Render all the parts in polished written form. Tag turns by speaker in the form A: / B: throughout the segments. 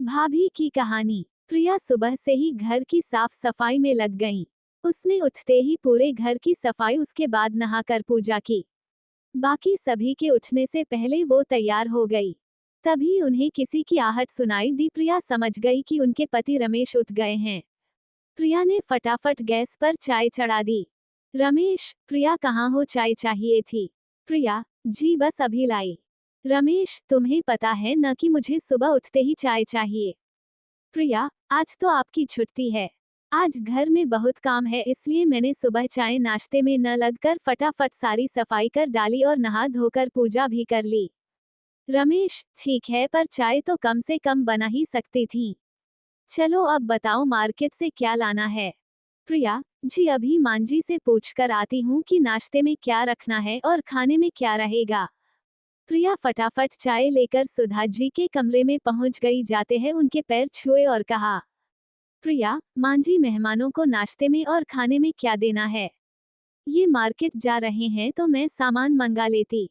A: भाभी की कहानी। प्रिया सुबह से ही घर की साफ सफाई में लग गईं। उसने उठते ही पूरे घर की सफाई, उसके बाद नहाकर पूजा की। बाकी सभी के उठने से पहले वो तैयार हो गई। तभी उन्हें किसी की आहट सुनाई दी। प्रिया समझ गई कि उनके पति रमेश उठ गए हैं। प्रिया ने फटाफट गैस पर चाय चढ़ा दी। रमेश, प्रिया कहाँ हो, चाय चाहिए थी। प्रिया, जी बस अभी लाई। रमेश, तुम्हें पता है न कि मुझे सुबह उठते ही चाय चाहिए। प्रिया, आज तो आपकी छुट्टी है। आज घर में बहुत काम है, इसलिए मैंने सुबह चाय नाश्ते में न लगकर फटाफट सारी सफाई कर डाली और नहा धोकर पूजा भी कर ली। रमेश, ठीक है, पर चाय तो कम से कम बना ही सकती थी। चलो अब बताओ, मार्केट से क्या लाना है। प्रिया, जी अभी मांझी से पूछकर आती हूँ कि नाश्ते में क्या रखना है और खाने में क्या रहेगा। प्रिया फटाफट चाय लेकर सुधा जी के कमरे में पहुंच गई। जाते हैं उनके पैर छुए और कहा, प्रिया, मांझी मेहमानों को नाश्ते में और खाने में क्या देना है। ये मार्केट जा रहे हैं तो मैं सामान मंगा लेती।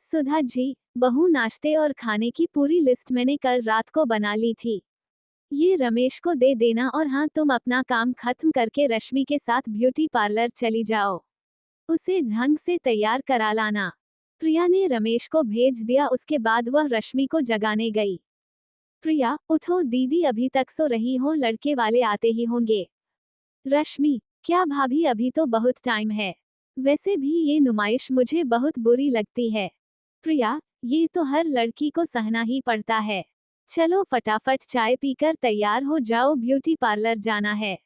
A: सुधा जी, बहू, नाश्ते और खाने की पूरी लिस्ट मैंने कल रात को बना ली थी। ये रमेश को दे देना और हाँ, तुम अपना काम खत्म करके रश्मि के साथ ब्यूटी पार्लर चली जाओ। उसे ढंग से तैयार करा लाना। प्रिया ने रमेश को भेज दिया। उसके बाद वह रश्मि को जगाने गई। प्रिया, उठो दीदी, अभी तक सो रही हो, लड़के वाले आते ही होंगे। रश्मि, क्या भाभी, अभी तो बहुत टाइम है। वैसे भी ये नुमाइश मुझे बहुत बुरी लगती है। प्रिया, ये तो हर लड़की को सहना ही पड़ता है। चलो फटाफट चाय पीकर तैयार हो जाओ, ब्यूटी पार्लर जाना है।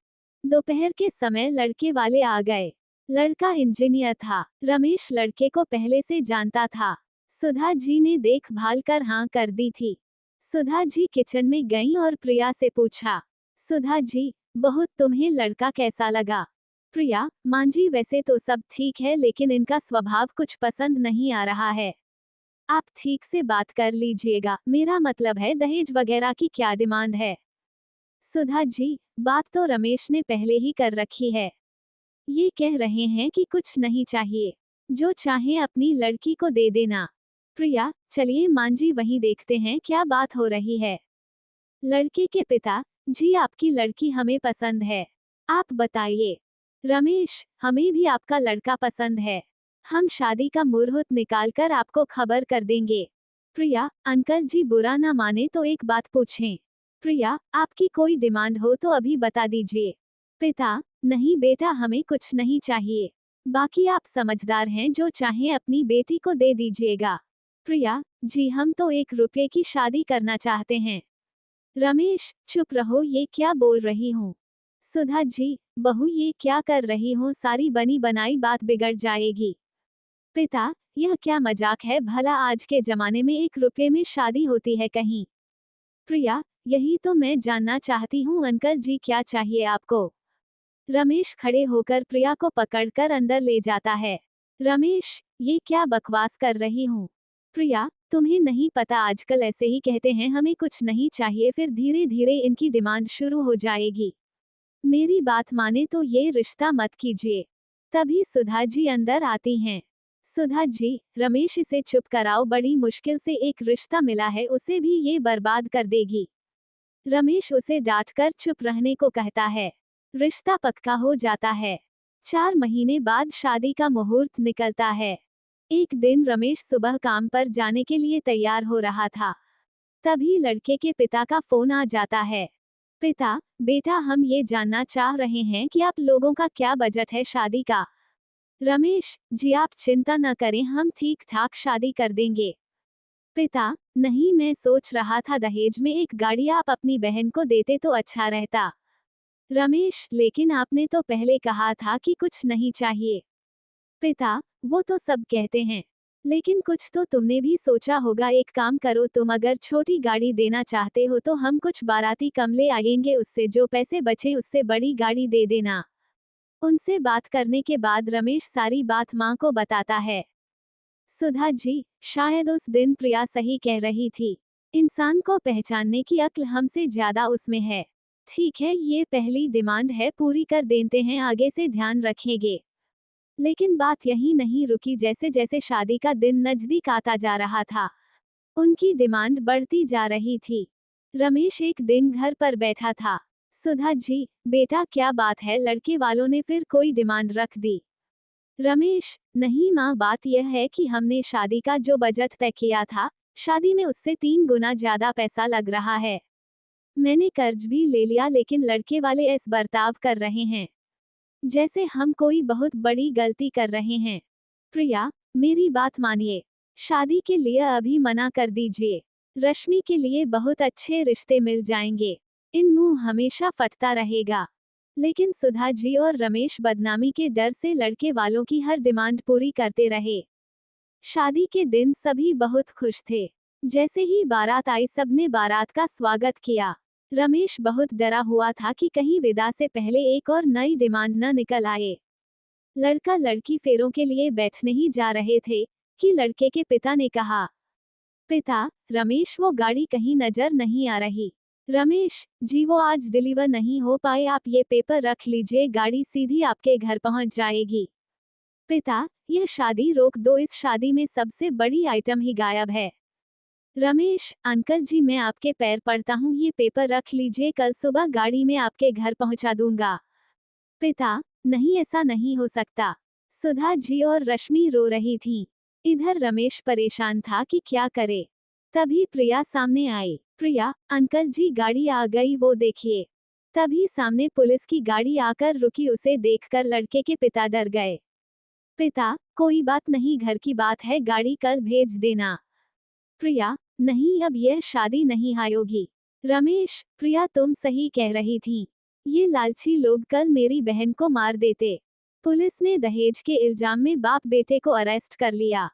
A: दोपहर के समय लड़के वाले आ गए। लड़का इंजीनियर था। रमेश लड़के को पहले से जानता था। सुधा जी ने देखभाल कर हाँ कर दी थी। सुधा जी किचन में गईं और प्रिया से पूछा, सुधा जी, बहुत तुम्हें लड़का कैसा लगा। प्रिया, मांझी वैसे तो सब ठीक है, लेकिन इनका स्वभाव कुछ पसंद नहीं आ रहा है। आप ठीक से बात कर लीजिएगा, मेरा मतलब है दहेज वगैरह की क्या डिमांड है। सुधा जी, बात तो रमेश ने पहले ही कर रखी है। ये कह रहे हैं कि कुछ नहीं चाहिए, जो चाहे अपनी लड़की को दे देना। प्रिया, चलिए मांझी, वहीं देखते हैं क्या बात हो रही है। लड़के के पिता, जी आपकी लड़की हमें पसंद है। आप बताइए। रमेश, हमें भी आपका लड़का पसंद है। हम शादी का मुहूर्त निकालकर आपको खबर कर देंगे। प्रिया, अंकल जी बुरा ना माने तो एक बात पूछें। प्रिया, आपकी कोई डिमांड हो तो अभी बता दीजिए। पिता, नहीं बेटा, हमें कुछ नहीं चाहिए। बाकी आप समझदार हैं, जो चाहे अपनी बेटी को दे दीजिएगा। प्रिया, जी हम तो 1 रुपये की शादी करना चाहते हैं। रमेश, चुप रहो, ये क्या बोल रही हूँ। सुधा जी, बहू ये क्या कर रही हो, सारी बनी बनाई बात बिगड़ जाएगी। पिता, यह क्या मजाक है, भला आज के जमाने में 1 रुपये में शादी होती है कहीं। प्रिया, यही तो मैं जानना चाहती हूँ अंकल जी, क्या चाहिए आपको। रमेश खड़े होकर प्रिया को पकड़कर अंदर ले जाता है। रमेश, ये क्या बकवास कर रही हूँ। प्रिया, तुम्हें नहीं पता, आजकल ऐसे ही कहते हैं हमें कुछ नहीं चाहिए, फिर धीरे धीरे इनकी डिमांड शुरू हो जाएगी। मेरी बात माने तो ये रिश्ता मत कीजिए। तभी सुधा जी अंदर आती हैं। सुधा जी, रमेश इसे चुप कराओ, बड़ी मुश्किल से एक रिश्ता मिला है, उसे भी ये बर्बाद कर देगी। रमेश उसे डांटकर चुप रहने को कहता है। रिश्ता पक्का हो जाता है। 4 महीने बाद शादी का मुहूर्त निकलता है। एक दिन रमेश सुबह काम पर जाने के लिए तैयार हो रहा था। तभी लड़के के पिता का फोन आ जाता है। पिता, बेटा, हम ये जानना चाह रहे हैं कि आप लोगों का क्या बजट है शादी का। रमेश, जी आप चिंता न करें, हम ठीक ठाक शादी कर देंगे। पिता, नहीं, मैं सोच रहा था दहेज में एक गाड़ी आप अपनी बहन को देते तो अच्छा रहता। रमेश, लेकिन आपने तो पहले कहा था कि कुछ नहीं चाहिए। पिता, वो तो सब कहते हैं, लेकिन कुछ तो तुमने भी सोचा होगा। एक काम करो, तुम अगर छोटी गाड़ी देना चाहते हो तो हम कुछ बाराती कम ले आएंगे, उससे जो पैसे बचे उससे बड़ी गाड़ी दे देना। उनसे बात करने के बाद रमेश सारी बात मां को बताता है। सुधा जी, शायद उस दिन प्रिया सही कह रही थी। इंसान को पहचानने की अक्ल हमसे ज्यादा उसमें है। ठीक है, ये पहली डिमांड है, पूरी कर देते हैं, आगे से ध्यान रखेंगे। लेकिन बात यही नहीं रुकी। जैसे जैसे शादी का दिन नजदीक आता जा रहा था, उनकी डिमांड बढ़ती जा रही थी। रमेश एक दिन घर पर बैठा था। सुधा जी, बेटा क्या बात है, लड़के वालों ने फिर कोई डिमांड रख दी? रमेश, नहीं माँ, बात यह है कि हमने शादी का जो बजट तय किया था, शादी में उससे 3 गुना ज्यादा पैसा लग रहा है। मैंने कर्ज भी ले लिया, लेकिन लड़के वाले ऐसा बर्ताव कर रहे हैं जैसे हम कोई बहुत बड़ी गलती कर रहे हैं। प्रिया, मेरी बात मानिए, शादी के लिए अभी मना कर दीजिए। रश्मि के लिए बहुत अच्छे रिश्ते मिल जाएंगे, इन मुंह हमेशा फटता रहेगा। लेकिन सुधा जी और रमेश बदनामी के डर से लड़के वालों की हर डिमांड पूरी करते रहे। शादी के दिन सभी बहुत खुश थे। जैसे ही बारात आई, सबने बारात का स्वागत किया। रमेश बहुत डरा हुआ था कि कहीं विदा से पहले एक और नई डिमांड न निकल आए। लड़का लड़की फेरों के लिए बैठने ही जा रहे थे कि लड़के के पिता ने कहा, पिता, रमेश वो गाड़ी कहीं नजर नहीं आ रही। रमेश जी, वो आज डिलीवर नहीं हो पाए, आप ये पेपर रख लीजिए, गाड़ी सीधी आपके घर पहुंच जाएगी। पिता, यह शादी रोक दो, इस शादी में सबसे बड़ी आइटम ही गायब है। रमेश, अंकल जी मैं आपके पैर पड़ता हूँ, ये पेपर रख लीजिए, कल सुबह गाड़ी में आपके घर पहुंचा दूंगा। पिता, नहीं, ऐसा नहीं हो सकता। सुधा जी और रश्मि रो रही थीं। इधर रमेश परेशान था कि क्या करे। तभी प्रिया सामने आई। प्रिया, अंकल जी गाड़ी आ गई, वो देखिए। तभी सामने पुलिस की गाड़ी आकर रुकी, उसे देखकर लड़के के पिता डर गए। पिता, कोई बात नहीं, घर की बात है, गाड़ी कल भेज देना। प्रिया, नहीं, अब यह शादी नहीं होगी। रमेश, प्रिया तुम सही कह रही थी, ये लालची लोग कल मेरी बहन को मार देते। पुलिस ने दहेज के इल्जाम में बाप बेटे को अरेस्ट कर लिया।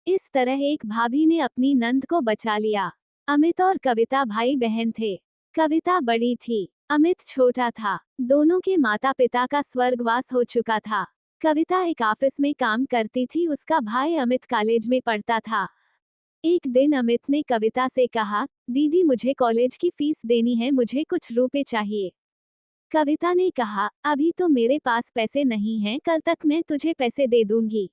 A: इस तरह एक भाभी ने अपनी नंद को बचा लिया। अमित और कविता भाई बहन थे। कविता बड़ी थी, अमित छोटा था। दोनों के माता पिता का स्वर्गवास हो चुका था। कविता एक ऑफिस में काम करती थी, उसका भाई अमित कॉलेज में पढ़ता था। एक दिन अमित ने कविता से कहा, दीदी मुझे कॉलेज की फीस देनी है, मुझे कुछ रुपए चाहिए। कविता ने कहा, अभी तो मेरे पास पैसे नहीं हैं, कल तक मैं तुझे पैसे दे दूंगी।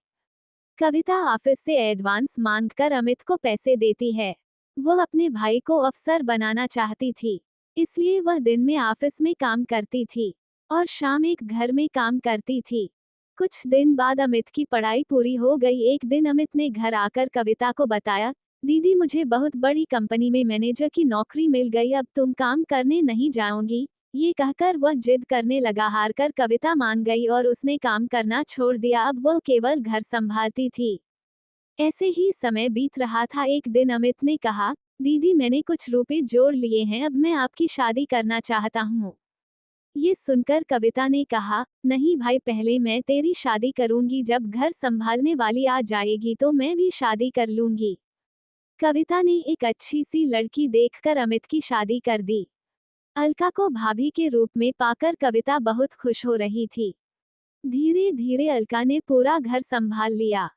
A: कविता ऑफिस से एडवांस मांगकर अमित को पैसे देती है। वह अपने भाई को अफसर बनाना चाहती थी, इसलिए वह दिन में ऑफिस में काम करती थी और शाम एक घर में काम करती थी। कुछ दिन बाद अमित की पढ़ाई पूरी हो गई। एक दिन अमित ने घर आकर कविता को बताया, दीदी मुझे बहुत बड़ी कंपनी में मैनेजर की नौकरी मिल गई, अब तुम काम करने नहीं जाओगी। ये कहकर वह जिद करने लगा। हार कर कविता मान गई और उसने काम करना छोड़ दिया। अब वह केवल घर संभालती थी। ऐसे ही समय बीत रहा था। एक दिन अमित ने कहा, दीदी मैंने कुछ रुपए जोड़ लिए हैं, अब मैं आपकी शादी करना चाहता हूँ। ये सुनकर कविता ने कहा, नहीं भाई, पहले मैं तेरी शादी करूंगी, जब घर संभालने वाली आ जाएगी तो मैं भी शादी कर लूंगी। कविता ने एक अच्छी सी लड़की देखकर अमित की शादी कर दी। अलका को भाभी के रूप में पाकर कविता बहुत खुश हो रही थी। धीरे धीरे अलका ने पूरा घर संभाल लिया।